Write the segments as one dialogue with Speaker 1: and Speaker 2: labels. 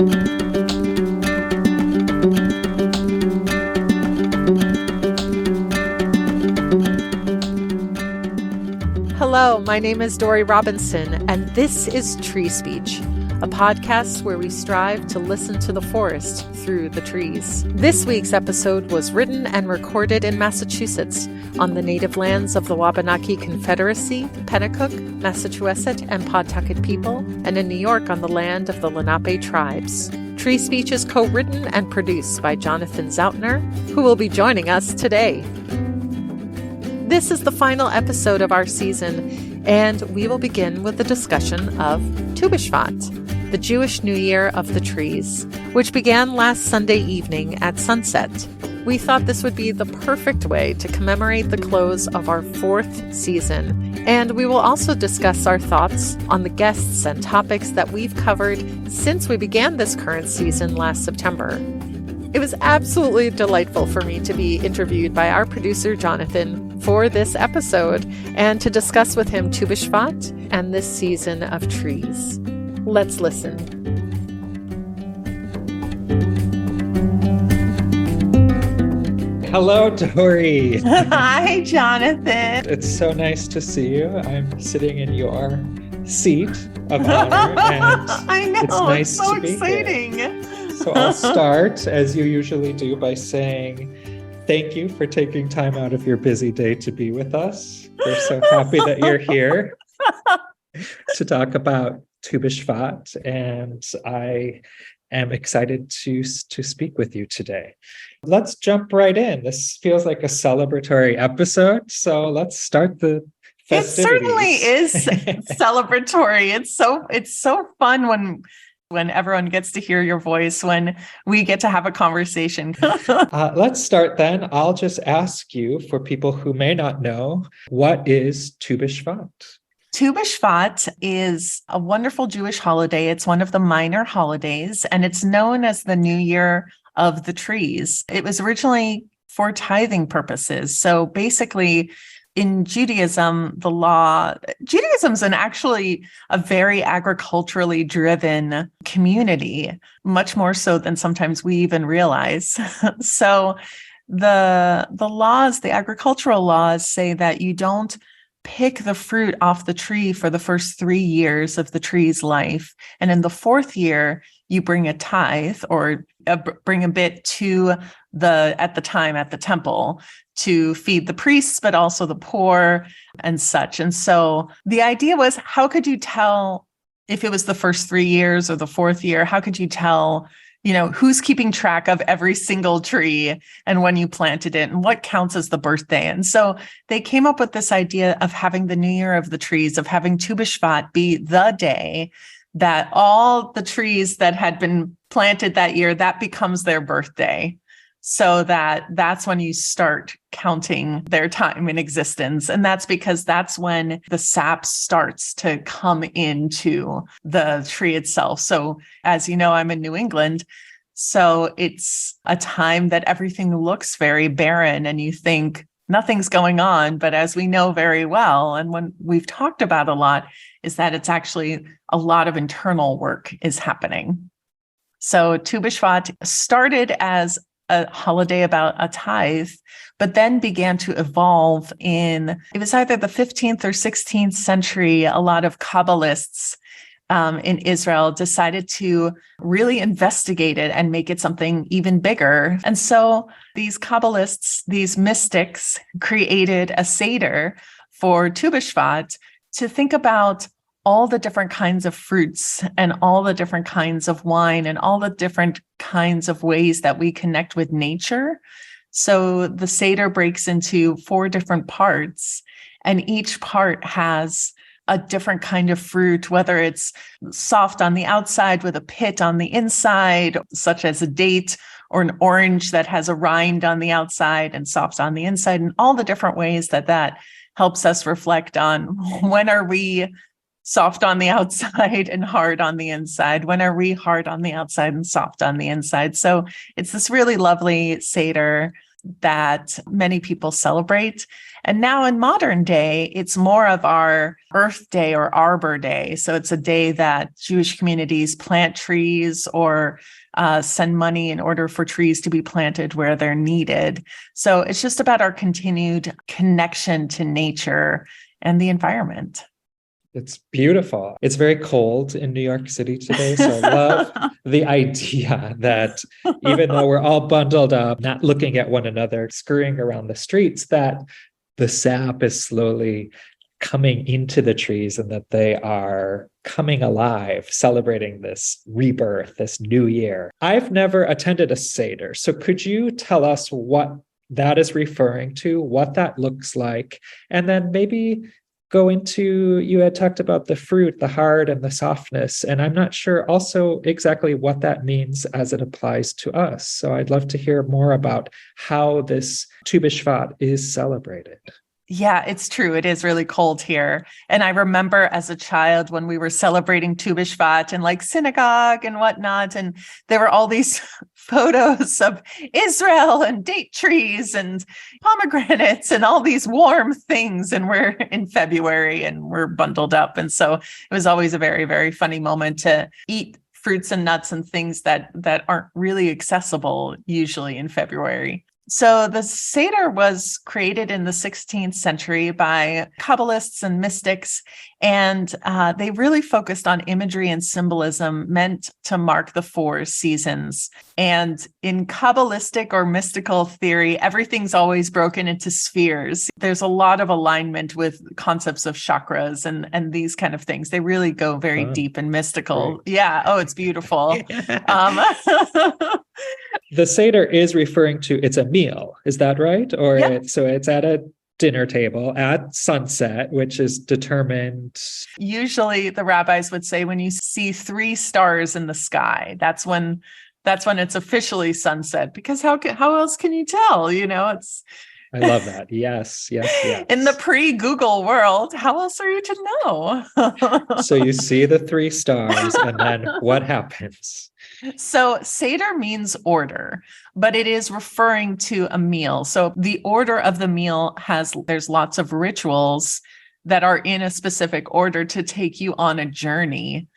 Speaker 1: Hello, my name is Dori Robinson, and this is Tree Speech, a podcast where we strive to listen to the forest through the trees. This week's episode was written and recorded in Massachusetts, on the native lands of the Wabanaki Confederacy, Pennacook, Massa-adchu-es-et, and Pawtucket people, and in New York on the land of the Lenapee tribes. Tree Speech is co-written and produced by Jonathan Zautner, who will be joining us today. This is the final episode of our season, and we will begin with a discussion of Tu B'Shvat, the Jewish New Year of the trees, which began last Sunday evening at sunset. We thought this would be the perfect way to commemorate the close of our fourth season, and we will also discuss our thoughts on the guests and topics that we've covered since we began this current season last September. It was absolutely delightful for me to be interviewed by our producer, Jonathan, for this episode and to discuss with him Tu B'Shvat and this season of trees. Let's listen.
Speaker 2: Hello, Dori.
Speaker 3: Hi, Jonathan.
Speaker 2: It's so nice to see you. I'm sitting in your seat of honor, and
Speaker 3: I know,
Speaker 2: it's nice
Speaker 3: it's so
Speaker 2: to be
Speaker 3: exciting.
Speaker 2: Here. So I'll start, as you usually do, by saying thank you for taking time out of your busy day to be with us. We're so happy that you're here to talk about Tu B'Shvat, and I am excited to speak with you today. Let's jump right in. This feels like a celebratory episode, so let's start the festivities.
Speaker 3: It certainly is celebratory. It's so fun when everyone gets to hear your voice, when we get to have a conversation.
Speaker 2: Let's start then. I'll just ask you, for people who may not know, what is Tu B'Shvat?
Speaker 3: Tu B'Shvat is a wonderful Jewish holiday. It's one of the minor holidays, and it's known as the New Year of the trees. It was originally for tithing purposes. So basically, in Judaism, Judaism's actually a very agriculturally driven community, much more so than sometimes we even realize. So the agricultural laws say that you don't pick the fruit off the tree for the first 3 years of the tree's life. And in the fourth year, you bring a tithe or bring a bit to at the temple to feed the priests, but also the poor and such. And so the idea was, how could you tell if it was the first 3 years or the fourth year? How could you tell, who's keeping track of every single tree and when you planted it and what counts as the birthday? And so they came up with this idea of having the New Year of the trees, of having Tu B'Shvat be the day that all the trees that had been planted that year, that becomes their birthday. So that's when you start counting their time in existence. And that's because that's when the sap starts to come into the tree itself. So as you know, I'm in New England. So it's a time that everything looks very barren and you think nothing's going on. But as we know very well, and when we've talked about a lot, is that it's actually a lot of internal work is happening. So Tu B'Shvat started as a holiday about a tithe, but then began to evolve it was either the 15th or 16th century. A lot of Kabbalists in Israel decided to really investigate it and make it something even bigger. And so these Kabbalists, these mystics, created a Seder for Tu B'Shvat to think about all the different kinds of fruits and all the different kinds of wine and all the different kinds of ways that we connect with nature. So the Seder breaks into 4 different parts, and each part has a different kind of fruit, whether it's soft on the outside with a pit on the inside, such as a date, or an orange that has a rind on the outside and soft on the inside, and all the different ways that helps us reflect on when are we soft on the outside and hard on the inside? When are we hard on the outside and soft on the inside? So it's this really lovely Seder that many people celebrate. And now in modern day, it's more of our Earth Day or Arbor Day. So it's a day that Jewish communities plant trees or send money in order for trees to be planted where they're needed. So it's just about our continued connection to nature and the environment.
Speaker 2: It's beautiful. It's very cold in New York City today. So I love the idea that even though we're all bundled up, not looking at one another, scurrying around the streets, that the sap is slowly coming into the trees and that they are coming alive, celebrating this rebirth, this new year. I've never attended a Seder. So could you tell us what that is referring to, what that looks like, and then maybe go into, you had talked about the fruit, the hard and the softness, and I'm not sure also exactly what that means as it applies to us. So I'd love to hear more about how this Tu B'Shvat is celebrated.
Speaker 3: Yeah, it's true. It is really cold here. And I remember as a child when we were celebrating Tu B'Shvat and like synagogue and whatnot, and there were all these photos of Israel and date trees and pomegranates and all these warm things. And we're in February and we're bundled up. And so it was always a very, very funny moment to eat fruits and nuts and things that aren't really accessible usually in February. So the Seder was created in the 16th century by Kabbalists and mystics, and they really focused on imagery and symbolism meant to mark the 4 seasons. And in Kabbalistic or mystical theory, everything's always broken into spheres. There's a lot of alignment with concepts of chakras and these kind of things. They really go very deep and mystical. Great. Yeah. Oh, it's beautiful.
Speaker 2: The Seder is referring to, it's a meal, is that right? Or yep. So it's at a dinner table at sunset, which is determined.
Speaker 3: Usually the rabbis would say when you see 3 stars in the sky, that's when it's officially sunset, because how else can you tell? You know,
Speaker 2: I love that. Yes.
Speaker 3: In the pre-Google world, how else are you to know?
Speaker 2: So you see the 3 stars and then what happens?
Speaker 3: So Seder means order, but it is referring to a meal. So the order of the meal there's lots of rituals that are in a specific order to take you on a journey.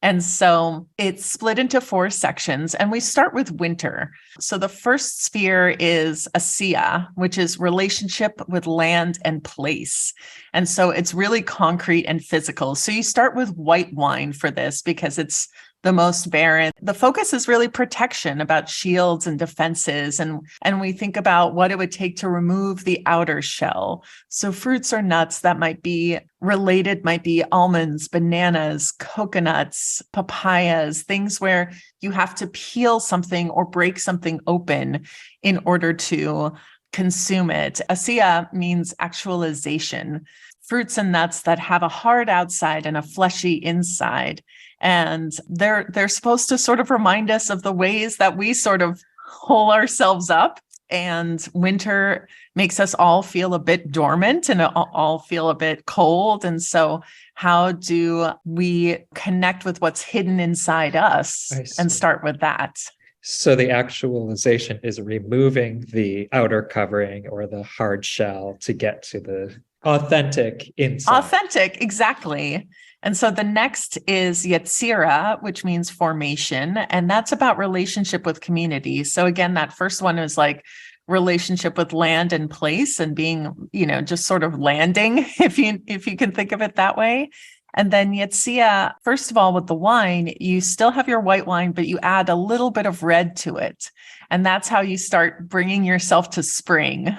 Speaker 3: And so it's split into 4 sections, and we start with winter. So the first sphere is Asiya, which is relationship with land and place. And so it's really concrete and physical. So you start with white wine for this because it's the most barren. The focus is really protection, about shields and defenses. And we think about what it would take to remove the outer shell. So fruits or nuts that might be related might be almonds, bananas, coconuts, papayas, things where you have to peel something or break something open in order to consume it. Asiya means actualization. Fruits and nuts that have a hard outside and a fleshy inside. And they're supposed to sort of remind us of the ways that we sort of hole ourselves up. And winter makes us all feel a bit dormant and all feel a bit cold. And so how do we connect with what's hidden inside us and start with that?
Speaker 2: So the actualization is removing the outer covering or the hard shell to get to the authentic inside.
Speaker 3: Authentic, exactly. And so the next is Yetzira, which means formation. And that's about relationship with community. So again, that first one is like relationship with land and place and being, just sort of landing, if you can think of it that way. And then Yetzia, first of all, with the wine, you still have your white wine, but you add a little bit of red to it. And that's how you start bringing yourself to spring.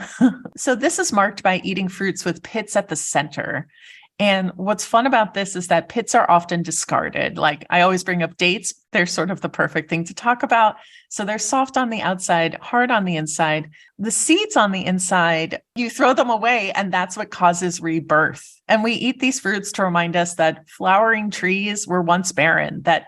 Speaker 3: So this is marked by eating fruits with pits at the center. And what's fun about this is that pits are often discarded. Like I always bring up dates. They're sort of the perfect thing to talk about. So they're soft on the outside, hard on the inside. The seeds on the inside, you throw them away, and that's what causes rebirth. And we eat these fruits to remind us that flowering trees were once barren, that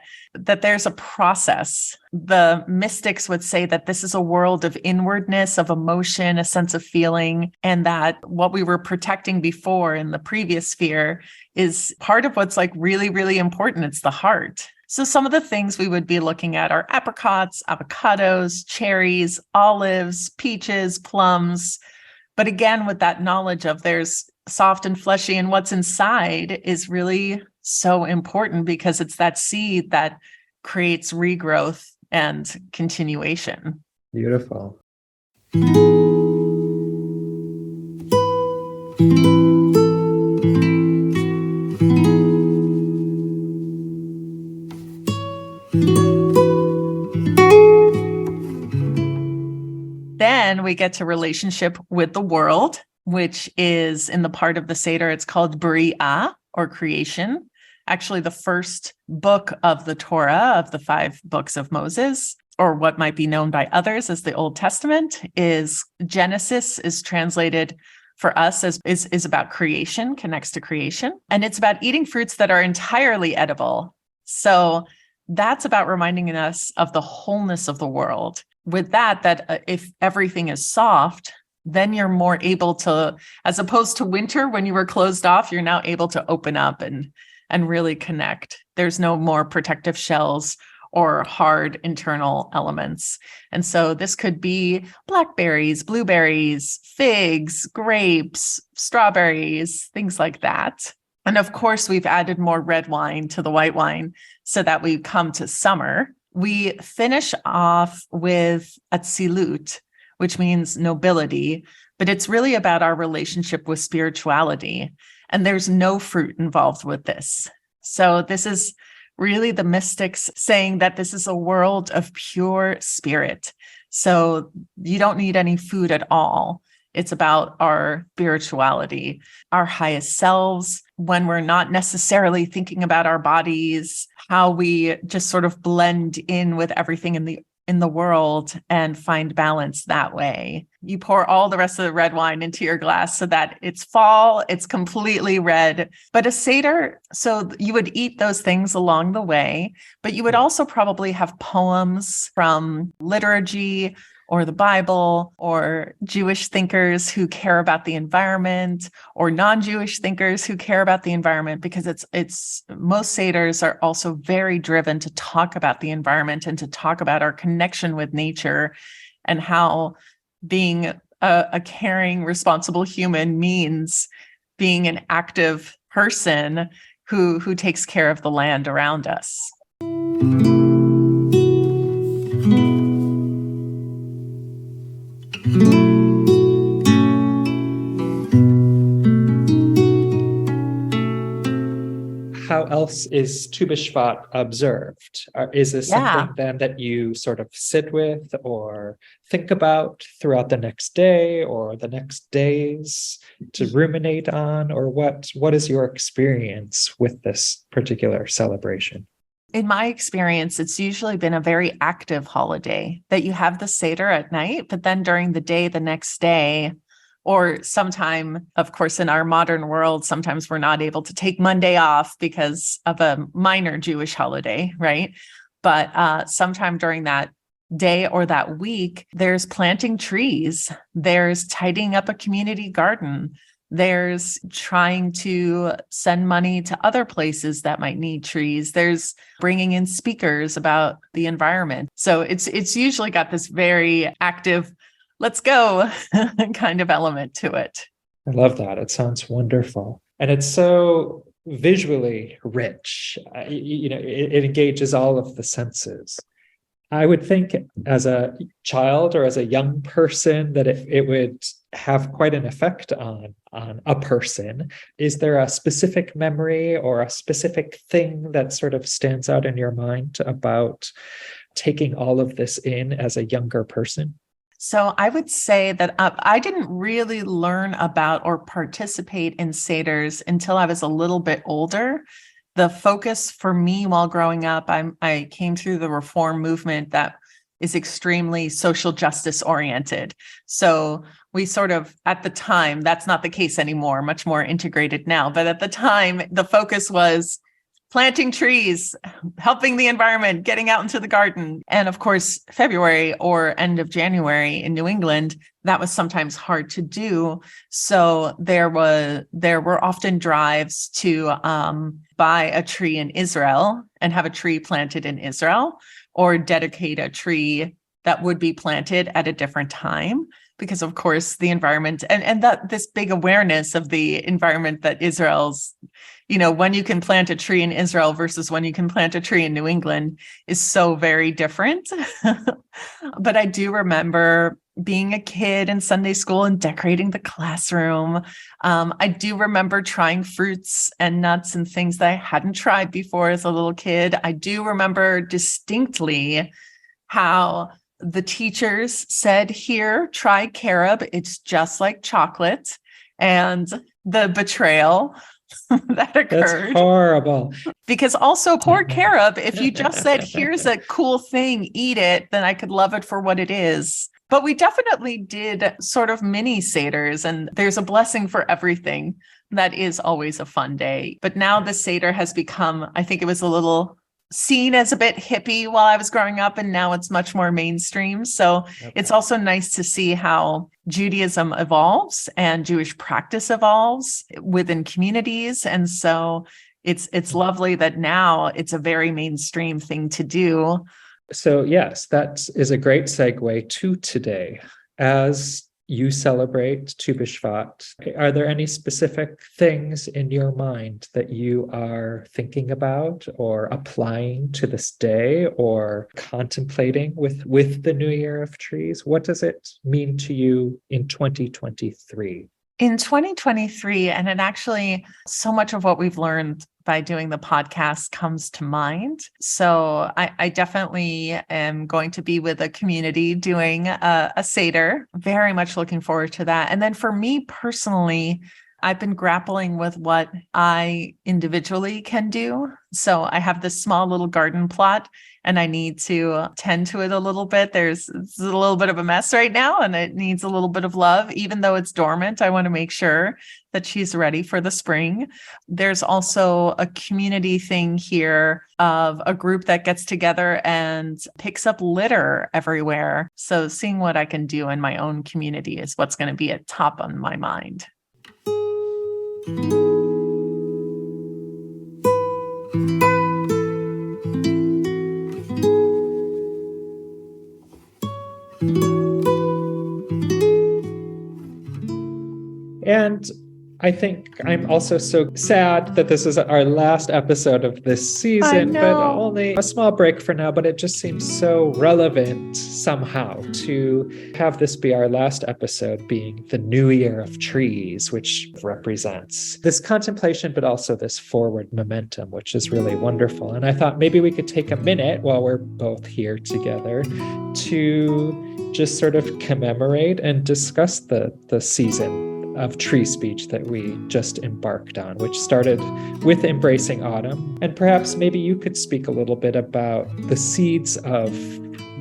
Speaker 3: there's a process. The mystics would say that this is a world of inwardness, of emotion, a sense of feeling, and that what we were protecting before in the previous sphere is part of what's like really, really important. It's the heart. So some of the things we would be looking at are apricots, avocados, cherries, olives, peaches, plums, But again, with that knowledge of there's soft and fleshy and what's inside is really so important, because it's that seed that creates regrowth and continuation.
Speaker 2: Beautiful.
Speaker 3: Then we get to relationship with the world, which is in the part of the Seder, it's called Bria, or creation. Actually, the first book of the Torah, of the 5 books of Moses, or what might be known by others as the Old Testament, is Genesis, is translated for us as is about creation, connects to creation. And it's about eating fruits that are entirely edible. So that's about reminding us of the wholeness of the world. With that if everything is soft, then you're more able to, as opposed to winter when you were closed off, you're now able to open up and really connect. There's no more protective shells or hard internal elements. And so this could be blackberries, blueberries, figs, grapes, strawberries, things like that. And of course, we've added more red wine to the white wine so that we come to summer. We finish off with atzilut, which means nobility, but it's really about our relationship with spirituality. And there's no fruit involved with this. So this is really the mystics saying that this is a world of pure spirit. So you don't need any food at all. It's about our spirituality, our highest selves, when we're not necessarily thinking about our bodies, how we just sort of blend in with everything in the world and find balance that way. You pour all the rest of the red wine into your glass so that it's fall, it's completely red. But a Seder, so you would eat those things along the way, but you would also probably have poems from liturgy or the Bible, or Jewish thinkers who care about the environment, or non-Jewish thinkers who care about the environment, because it's most Seders are also very driven to talk about the environment and to talk about our connection with nature, and how being a caring, responsible human means being an active person who takes care of the land around us.
Speaker 2: How else is Tu B'Shvat observed? Is this something then that you sort of sit with or think about throughout the next day or the next days to ruminate on? Or what is your experience with this particular celebration?
Speaker 3: In my experience, it's usually been a very active holiday, that you have the Seder at night, but then during the day, the next day, or sometime, of course, in our modern world, sometimes we're not able to take Monday off because of a minor Jewish holiday, right? But sometime during that day or that week, there's planting trees, there's tidying up a community garden, there's trying to send money to other places that might need trees, there's bringing in speakers about the environment. So it's usually got this very active, let's go kind of element to it.
Speaker 2: I love that. It sounds wonderful. And it's so visually rich. It engages all of the senses. I would think as a child or as a young person that it would have quite an effect on a person. Is there a specific memory or a specific thing that sort of stands out in your mind about taking all of this in as a younger person?
Speaker 3: So I would say that I didn't really learn about or participate in Seders until I was a little bit older. The focus for me while growing up, I came through the Reform movement that is extremely social justice oriented. So we sort of, at the time, that's not the case anymore, much more integrated now. But at the time, the focus was planting trees, helping the environment, getting out into the garden. And of course, February or end of January in New England, that was sometimes hard to do. So there were often drives to buy a tree in Israel and have a tree planted in Israel, or dedicate a tree that would be planted at a different time. because of course the environment and that this big awareness of the environment that Israel's, when you can plant a tree in Israel versus when you can plant a tree in New England is so very different. But I do remember being a kid in Sunday school and decorating the classroom. I do remember trying fruits and nuts and things that I hadn't tried before as a little kid. I do remember distinctly how the teachers said, "Here, try carob. It's just like chocolate." And the betrayal that occurred.
Speaker 2: That's horrible.
Speaker 3: Because also poor carob, if you just said, "Here's a cool thing, eat it," then I could love it for what it is. But we definitely did sort of mini Seders, and there's a blessing for everything. That is always a fun day. But now the Seder has become, I think it was a little seen as a bit hippie while I was growing up, and now it's much more mainstream. So It's also nice to see how Judaism evolves and Jewish practice evolves within communities. And so it's lovely that now it's a very mainstream thing to do.
Speaker 2: So yes, that is a great segue to today. As you celebrate Tu B'Shvat, are there any specific things in your mind that you are thinking about or applying to this day or contemplating with the New Year of Trees? What does it mean to you in 2023?
Speaker 3: In 2023, and it actually, so much of what we've learned by doing the podcast comes to mind. So I definitely am going to be with a community doing a Seder. Very much looking forward to that. And then for me personally, I've been grappling with what I individually can do. So I have this small little garden plot and I need to tend to it a little bit. It's a little bit of a mess right now and it needs a little bit of love. Even though it's dormant, I want to make sure that she's ready for the spring. There's also a community thing here of a group that gets together and picks up litter everywhere. So seeing what I can do in my own community is what's going to be at top on my mind.
Speaker 2: And I think I'm also so sad that this is our last episode of this season, but only a small break for now. But it just seems so relevant somehow to have this be our last episode, being the New Year of Trees, which represents this contemplation, but also this forward momentum, which is really wonderful. And I thought maybe we could take a minute while we're both here together to just sort of commemorate and discuss the season of tree speech that we just embarked on, which started with embracing autumn. And perhaps maybe you could speak a little bit about the seeds of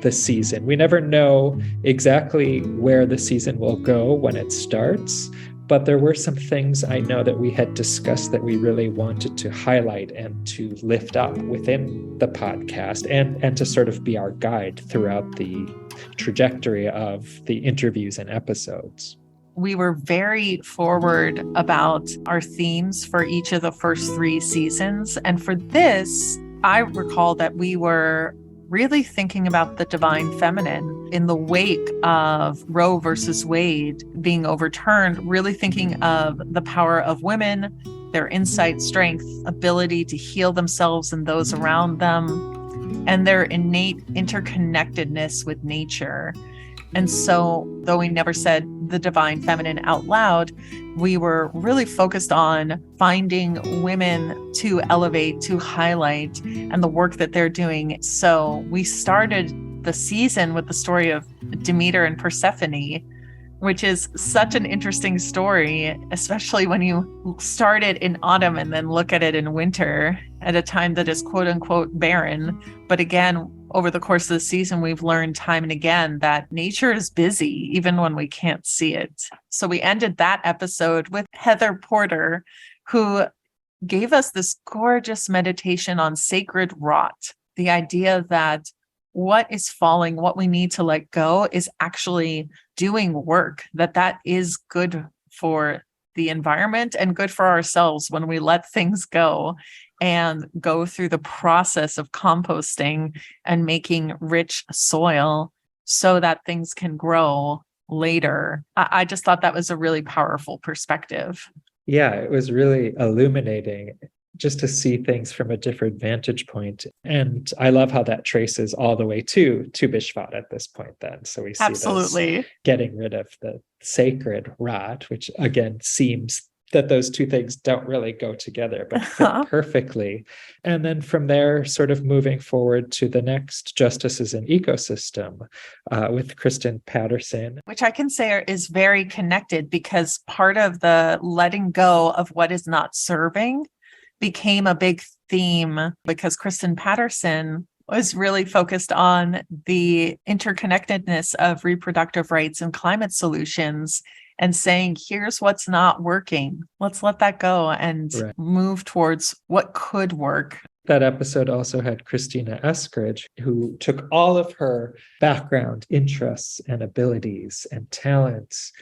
Speaker 2: the season. We never know exactly where the season will go when it starts, but there were some things I know that we had discussed that we really wanted to highlight and to lift up within the podcast and to sort of be our guide throughout the trajectory of the interviews and episodes.
Speaker 3: We were very forward about our themes for each of the first 3 seasons. And for this, I recall that we were really thinking about the divine feminine in the wake of Roe versus Wade being overturned, really thinking of the power of women, their insight, strength, ability to heal themselves and those around them, and their innate interconnectedness with nature. And so, though we never said the divine feminine out loud, we were really focused on finding women to elevate, to highlight, and the work that they're doing. So we started the season with the story of Demeter and Persephone, which is such an interesting story, especially when you start it in autumn and then look at it in winter at a time that is quote unquote barren. But again, over the course of the season, we've learned time and again that nature is busy, even when we can't see it. So we ended that episode with Heather Porter, who gave us this gorgeous meditation on sacred rot, the idea that what is falling, what we need to let go is actually doing work, that is good for the environment and good for ourselves when we let things go and go through the process of composting and making rich soil so that things can grow later. I just thought that was a really powerful perspective.
Speaker 2: Yeah, it was really illuminating just to see things from a different vantage point. And I love how that traces all the way to Bishvat at this point then. So we see
Speaker 3: Absolutely.
Speaker 2: this getting rid of the sacred rot, which again seems that those two things don't really go together, but fit perfectly. And then from there, sort of moving forward to the next Justices in Ecosystem with Kristen Patterson.
Speaker 3: Which I can say is very connected, because part of the letting go of what is not serving became a big theme, because Kristen Patterson was really focused on the interconnectedness of reproductive rights and climate solutions, and saying, here's what's not working. Let's let that go and move towards what could work.
Speaker 2: That episode also had Christina Eskridge, who took all of her background, interests, and abilities and talents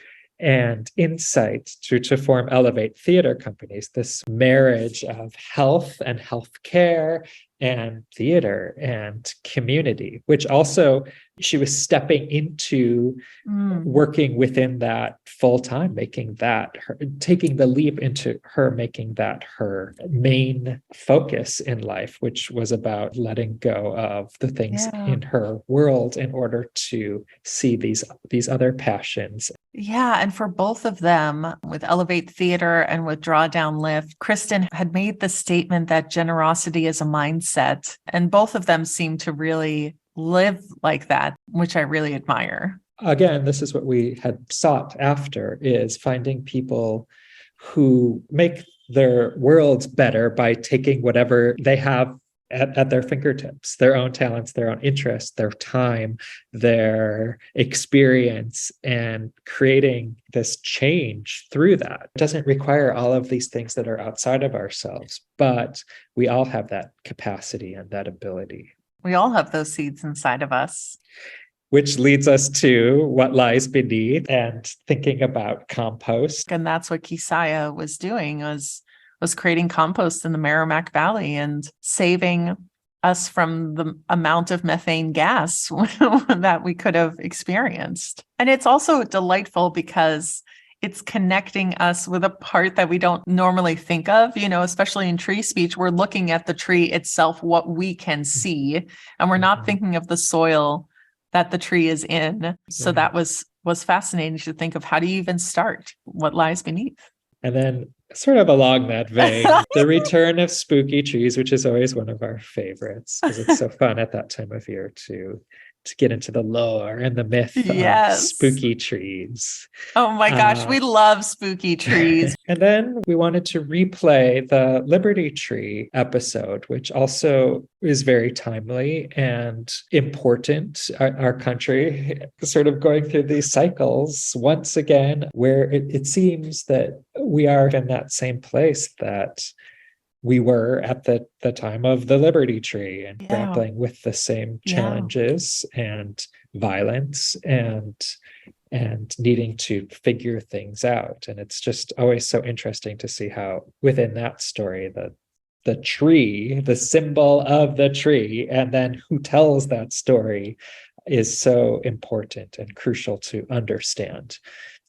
Speaker 2: and insight to form Alight Theater Companies, this marriage of health and healthcare and theater and community, which also she was stepping into working within that full time, making that taking the leap into her making that her main focus in life, which was about letting go of the things in her world in order to see these other passions.
Speaker 3: Yeah. And for both of them, with Elevate Theater and with Drawdown Lift, Kristen had made the statement that generosity is a mindset. And both of them seem to really live like that, which I really admire.
Speaker 2: Again, this is what we had sought after, is finding people who make their worlds better by taking whatever they have at their fingertips, their own talents, their own interests, their time, their experience, and creating this change through that. It doesn't require all of these things that are outside of ourselves, but we all have that capacity and that ability.
Speaker 3: We all have those seeds inside of us.
Speaker 2: Which leads us to what lies beneath and thinking about compost.
Speaker 3: And that's what Keziah was doing, was creating compost in the Merrimack Valley and saving us from the amount of methane gas that we could have experienced. And it's also delightful because it's connecting us with a part that we don't normally think of, especially in tree speech. We're looking at the tree itself, what we can see, and we're not thinking of the soil that the tree is in. So that was fascinating to think of, how do you even start? What lies beneath?
Speaker 2: And then sort of along that vein, the return of spooky trees, which is always one of our favorites, because it's so fun at that time of year to get into the lore and the myth of spooky trees.
Speaker 3: Oh my gosh, we love spooky trees.
Speaker 2: And then we wanted to replay the Liberty Tree episode, which also is very timely and important. Our country sort of going through these cycles once again, where it seems that we are in that same place that we were at the time of the Liberty Tree, and grappling with the same challenges and violence and needing to figure things out. And it's just always so interesting to see how within that story, the tree, the symbol of the tree, and then who tells that story is so important and crucial to understand.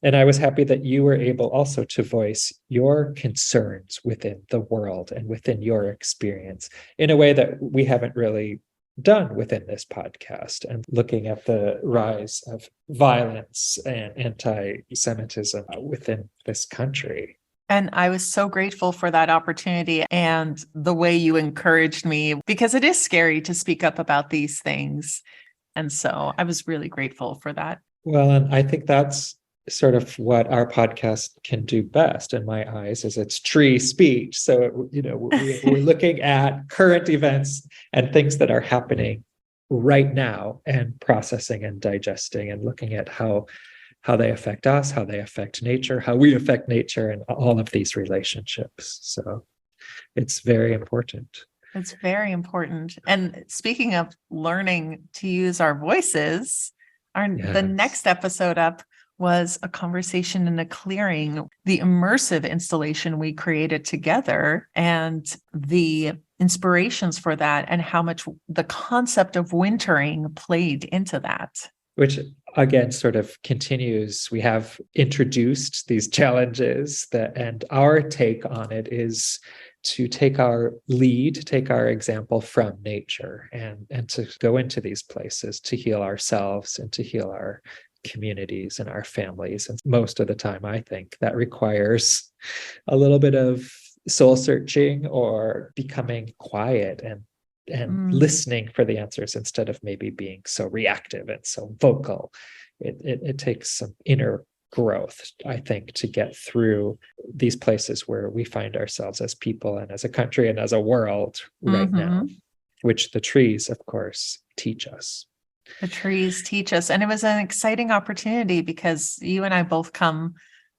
Speaker 2: And I was happy that you were able also to voice your concerns within the world and within your experience in a way that we haven't really done within this podcast, and looking at the rise of violence and anti-Semitism within this country.
Speaker 3: And I was so grateful for that opportunity and the way you encouraged me, because it is scary to speak up about these things. And so I was really grateful for that.
Speaker 2: Well, and I think that's sort of what our podcast can do best in my eyes, is it's tree speech. So, we're looking at current events and things that are happening right now, and processing and digesting and looking at how they affect us, how they affect nature, how we affect nature, and all of these relationships. So it's very important.
Speaker 3: It's very important. And speaking of learning to use our voices, the next episode up was a conversation in a clearing, the immersive installation we created together, and the inspirations for that, and how much the concept of wintering played into that.
Speaker 2: Which again sort of continues. We have introduced these challenges and our take on it is to take our lead, take our example from nature and to go into these places to heal ourselves and to heal our communities and our families. And most of the time, I think that requires a little bit of soul searching or becoming quiet and listening for the answers instead of maybe being so reactive and so vocal. It takes some inner growth, I think, to get through these places where we find ourselves as people and as a country and as a world right now, which the trees, of course, teach us.
Speaker 3: The trees teach us. And it was an exciting opportunity because you and I both come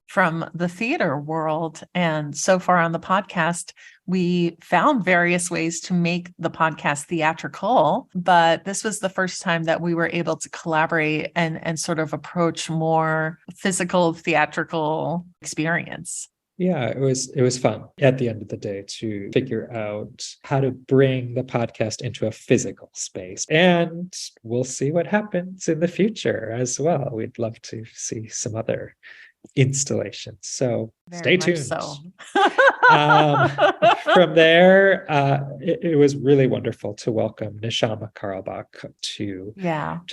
Speaker 3: from the theater world. And so far on the podcast, we found various ways to make the podcast theatrical, but this was the first time that we were able to collaborate and sort of approach more physical theatrical experience.
Speaker 2: Yeah, it was fun at the end of the day to figure out how to bring the podcast into a physical space. And we'll see what happens in the future as well. We'd love to see some other installations. So stay tuned.
Speaker 3: So.
Speaker 2: From there, it was really wonderful to welcome Nishama Karlbach to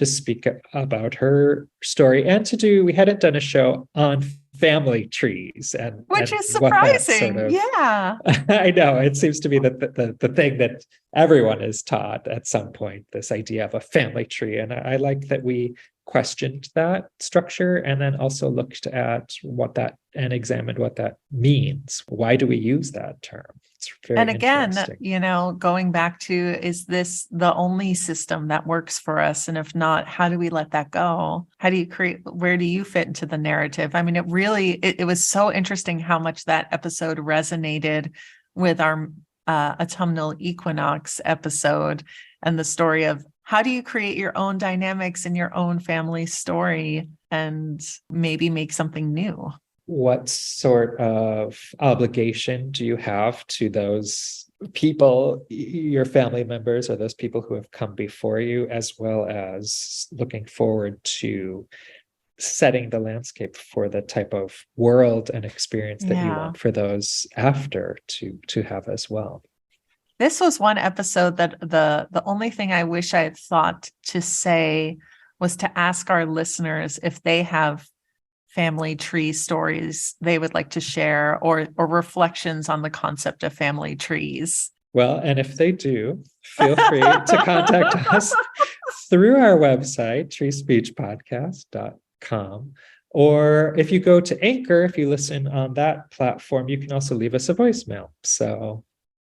Speaker 2: speak about her story and we hadn't done a show on family trees
Speaker 3: which is surprising.
Speaker 2: I know it seems to be the thing that everyone is taught at some point, this idea of a family tree. And I like that we questioned that structure and then also looked at what that and examined what that means. Why do we use that term? It's very
Speaker 3: and again,
Speaker 2: interesting.
Speaker 3: Going back to, is this the only system that works for us? And if not, how do we let that go? How do you where do you fit into the narrative? I mean, it was so interesting how much that episode resonated with our autumnal equinox episode and the story of how do you create your own dynamics in your own family story and maybe make something new?
Speaker 2: What sort of obligation do you have to those people, your family members, or those people who have come before you, as well as looking forward to setting the landscape for the type of world and experience that you want for those after to have as well?
Speaker 3: This was one episode that the only thing I wish I had thought to say was to ask our listeners if they have family tree stories they would like to share or reflections on the concept of family trees.
Speaker 2: Well, and if they do, feel free to contact us through our website, treespeechpodcast.com. Or if you go to Anchor, if you listen on that platform, you can also leave us a voicemail. So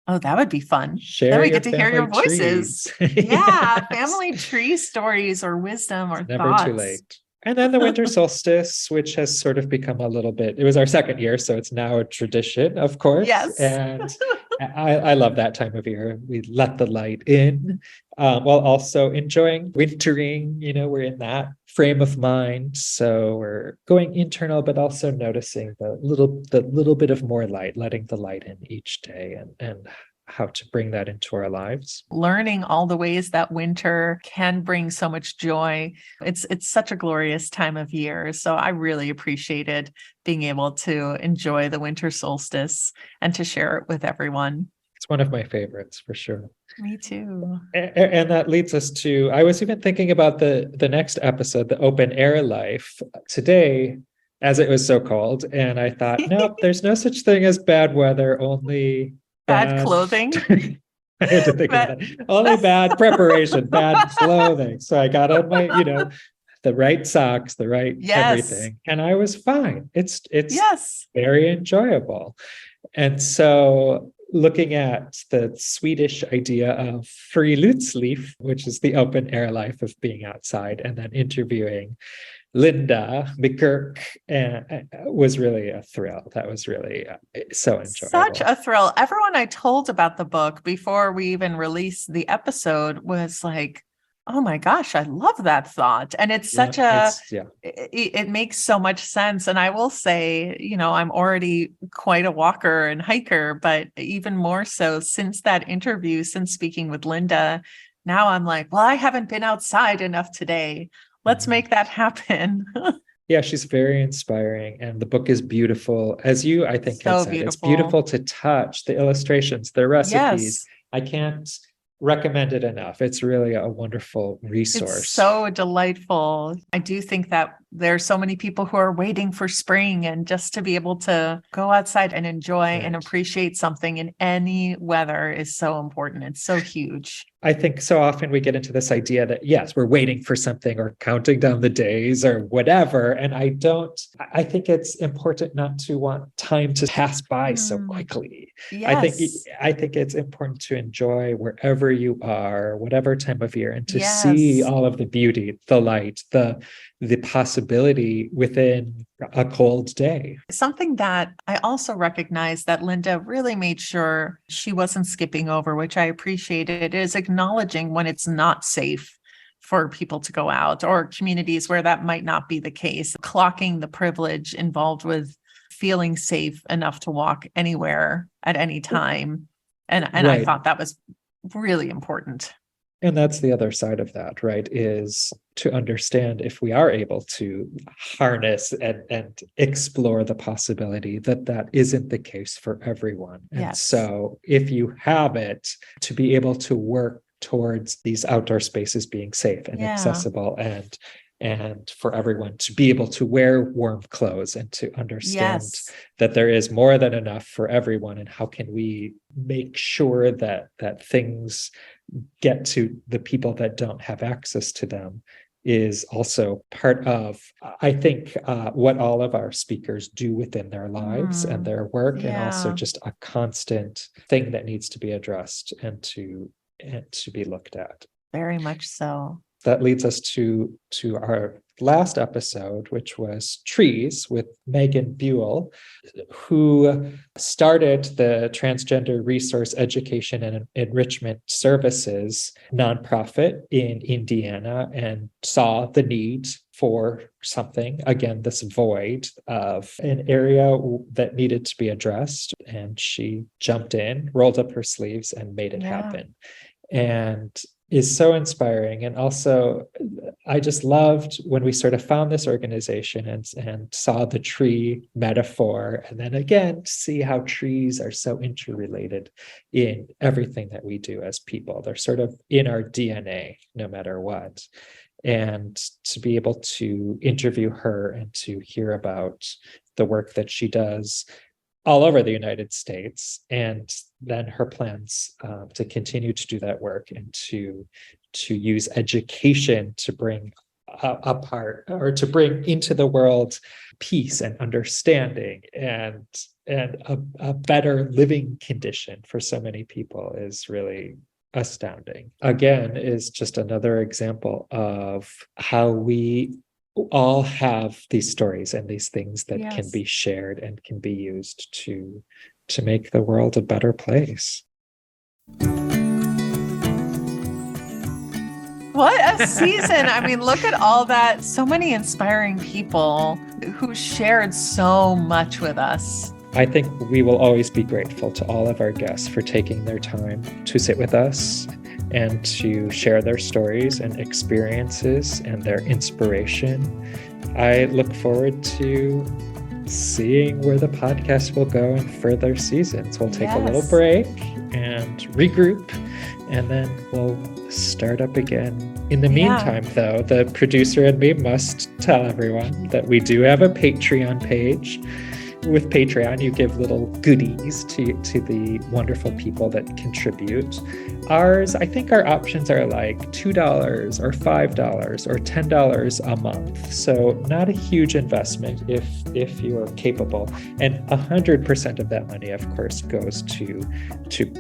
Speaker 3: that would be fun.
Speaker 2: Then
Speaker 3: we get to hear your
Speaker 2: voices.
Speaker 3: Yeah, family tree stories or wisdom or
Speaker 2: never
Speaker 3: thoughts.
Speaker 2: Too late. And then the winter solstice, which has sort of become a little bit, it was our second year, so it's now a tradition, of course.
Speaker 3: Yes.
Speaker 2: And I love that time of year. We let the light in while also enjoying wintering. We're in that frame of mind. So we're going internal, but also noticing the little bit of more light, letting the light in each day and how to bring that into our lives.
Speaker 3: Learning all the ways that winter can bring so much joy. It's such a glorious time of year. So I really appreciated being able to enjoy the winter solstice and to share it with everyone.
Speaker 2: It's one of my favorites for sure.
Speaker 3: Me too.
Speaker 2: And that leads us to, I was even thinking about the next episode, the open air life today, as it was so cold. And I thought, nope, there's no such thing as bad weather, only
Speaker 3: bad clothing.
Speaker 2: I had to think of that. Only bad preparation, bad clothing. So I got on my, the right socks, the right everything. And I was fine. It's very enjoyable. And so looking at the Swedish idea of friluftsliv, which is the open air life of being outside, and then interviewing Linda McGurk was really a thrill. That was really so enjoyable.
Speaker 3: Such a thrill. Everyone I told about the book before we even released the episode was like, oh my gosh, I love that thought. And it's such it makes so much sense. And I will say, I'm already quite a walker and hiker, but even more so since that interview, since speaking with Linda, now I'm like, well, I haven't been outside enough today. Let's make that happen.
Speaker 2: Yeah, she's very inspiring, and the book is beautiful. As you, I think,
Speaker 3: So
Speaker 2: had said, it's beautiful to touch. The illustrations, the recipes.
Speaker 3: Yes.
Speaker 2: I can't recommend it enough. It's really a wonderful resource.
Speaker 3: It's so delightful. I do think that there's so many people who are waiting for spring, and just to be able to go outside and enjoy and appreciate something in any weather is so important. It's so huge.
Speaker 2: I think so often we get into this idea that, yes, we're waiting for something or counting down the days or whatever. And I think it's important not to want time to pass by so quickly.
Speaker 3: Yes.
Speaker 2: I think it's important to enjoy wherever you are, whatever time of year, and to see all of the beauty, the light, the possibility within a cold day.
Speaker 3: Something that I also recognize that Linda really made sure she wasn't skipping over, which I appreciated, is acknowledging when it's not safe for people to go out, or communities where that might not be the case, clocking the privilege involved with feeling safe enough to walk anywhere at any time. And I thought that was really important.
Speaker 2: And that's the other side of that, right? Is to understand, if we are able to harness and explore the possibility that isn't the case for everyone. And so if you have it, to be able to work towards these outdoor spaces being safe and accessible, and for everyone to be able to wear warm clothes, and to understand that there is more than enough for everyone, and how can we make sure that things get to the people that don't have access to them, is also part of, I think, what all of our speakers do within their lives and their work, and also just a constant thing that needs to be addressed and to be looked at.
Speaker 3: Very much so.
Speaker 2: That leads us to our last episode, which was Trees, with Megan Buell, who started the Transgender Resource Education and Enrichment Services nonprofit in Indiana, and saw the need for something, again, this void of an area that needed to be addressed. And she jumped in, rolled up her sleeves, and made it happen. And is so inspiring. And also, I just loved when we sort of found this organization and saw the tree metaphor, and then again, see how trees are so interrelated in everything that we do as people. They're sort of in our DNA, no matter what. And to be able to interview her and to hear about the work that she does all over the United States, and then her plans to continue to do that work, and to use education to bring apart, or to bring into the world, peace and understanding and a better living condition for so many people, is really astounding. Again, is just another example of how we all have these stories and these things that can be shared and can be used to make the world a better place.
Speaker 3: What a season. I mean, look at all that. So many inspiring people who shared so much with us.
Speaker 2: I think we will always be grateful to all of our guests for taking their time to sit with us and to share their stories and experiences and their inspiration. I look forward to seeing where the podcast will go in further seasons. We'll take a little break and regroup, and then we'll start up again. In the meantime, though, the producer and me must tell everyone that we do have a Patreon page. With Patreon, you give little goodies to the wonderful people that contribute. Ours, I think our options are like $2 or $5 or $10 a month. So not a huge investment if you are capable. And 100% of that money, of course, goes to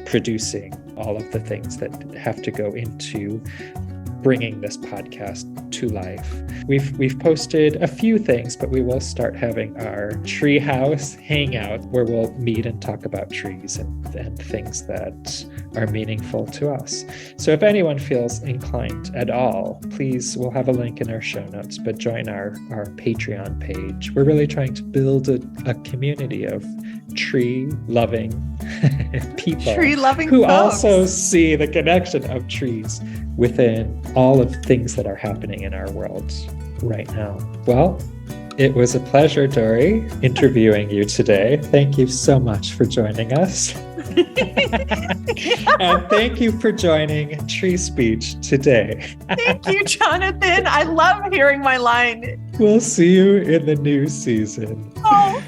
Speaker 2: producing all of the things that have to go into bringing this podcast to life. We've posted a few things, but we will start having our treehouse hangout where we'll meet and talk about trees and things that are meaningful to us. So if anyone feels inclined at all, please, we'll have a link in our show notes, but join our Patreon page. We're really trying to build a community of tree-loving people
Speaker 3: Tree-loving
Speaker 2: who
Speaker 3: folks.
Speaker 2: Also see the connection of trees within all of things that are happening in our world right now. Well, it was a pleasure, Dori, interviewing you today. Thank you so much for joining us. And thank you for joining Tree Speech today.
Speaker 3: Thank you, Jonathan. I love hearing my line.
Speaker 2: We'll see you in the new season.
Speaker 3: Oh.